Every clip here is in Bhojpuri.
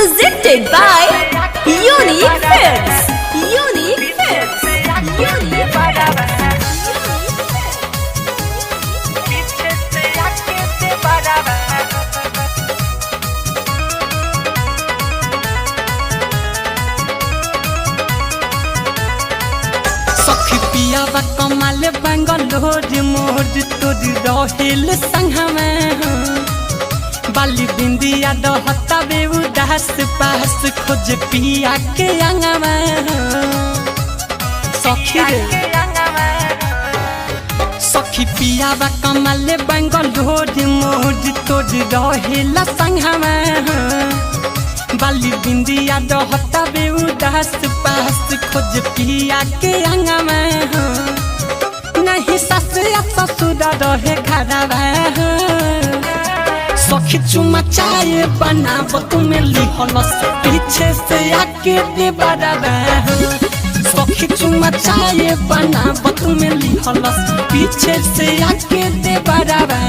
Presented by Unique Films. Unique Films. Unique Films. सखी पियावा कमाल बंगलोर मोर तोर रहेल संगमे बाली बिंदिया दहता बे उदास पास खोज पिया के अंगमे सखी रे सखी पियावा कमाल बंगलोर मोर तोर रहेल संगमे बाली बिंदिया दहता बे उदास पास खोज पिया के अंगमे नहीं सस या ससुर रहे घरवा सखी चुमा चाय बनाब तुम्हें लिहलस पीछे से आके दे बराबा सखी चुमा चाय बनाब तुम्हें लिहलस पीछे से आके दे बराबा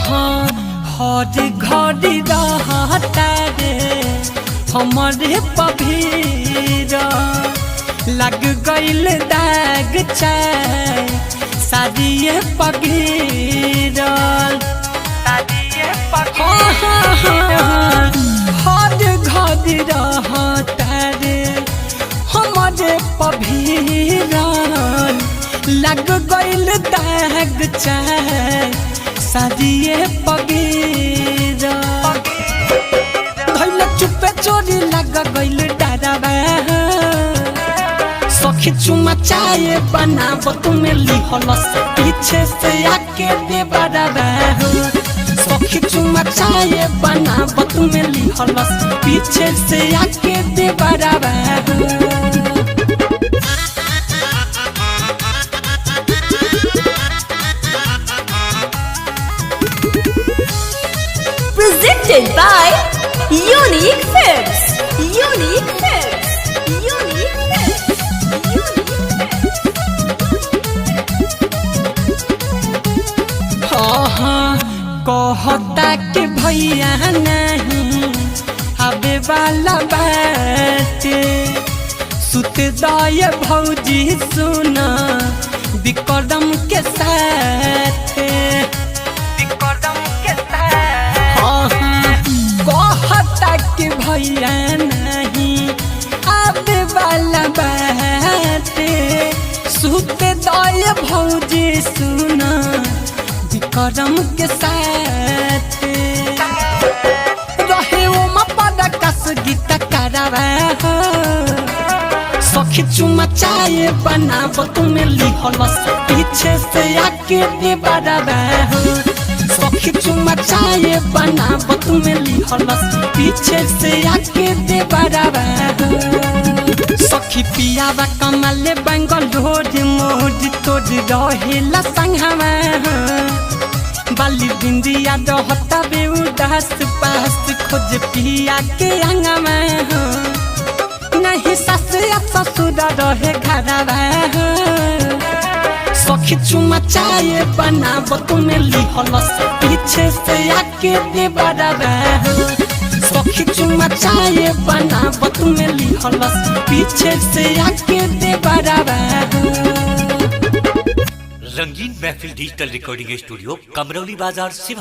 हर घड़ी रहता रे हमारे पभीर लग गईल दाग चाय शादिये पगीर हर घड़ी रहता रे हमारे पभीर लग गईल दाग चाय शादिये पगीर धैल चुपे चोरी लग गईल डरावा सखी चुमा चाय बनाब तुम्हें लिहलस पीछे से आके दे बराबा सखी चुमा चाय बनाब तुम्हें लिहलस पीछे से आके दे बराबा Presented by Unique Films. Unique Films. Unique Films. कहता कि भैया नहीं आवे वाला बाटे सुत दाय भौजी सुना विक्रम के साथ कहता कि भैया नहीं आवे वाला बाटे सुत दाय भौजी सुना विक्रम के साथ रहे ओ मपदा कस गीत करावा सखी चुमा चाय बनाब तुम्हें लिहलस पीछे से आके दे बराबा सखी चुमा चाय बनाब तुम्हें लिहलस पीछे से आके दे बराबा सखी पियावा कमाले बंगलोर मोर तोर रहेला संगमे बाली बिंदिया दहता बे उदास पास खोज पिया के अंगमे नहीं सस या ससुर रहे घरवा सखी चुमा चाय बनाब तुम्हें लिहलस पीछे से आके दे बराबा सखी चुमा चाय बनाब तुम्हें लिहलस पीछे से आके दे बराबा रंगीन महफिल डिजिटल रिकॉर्डिंग स्टूडियो कमरौली बाजार सिवान।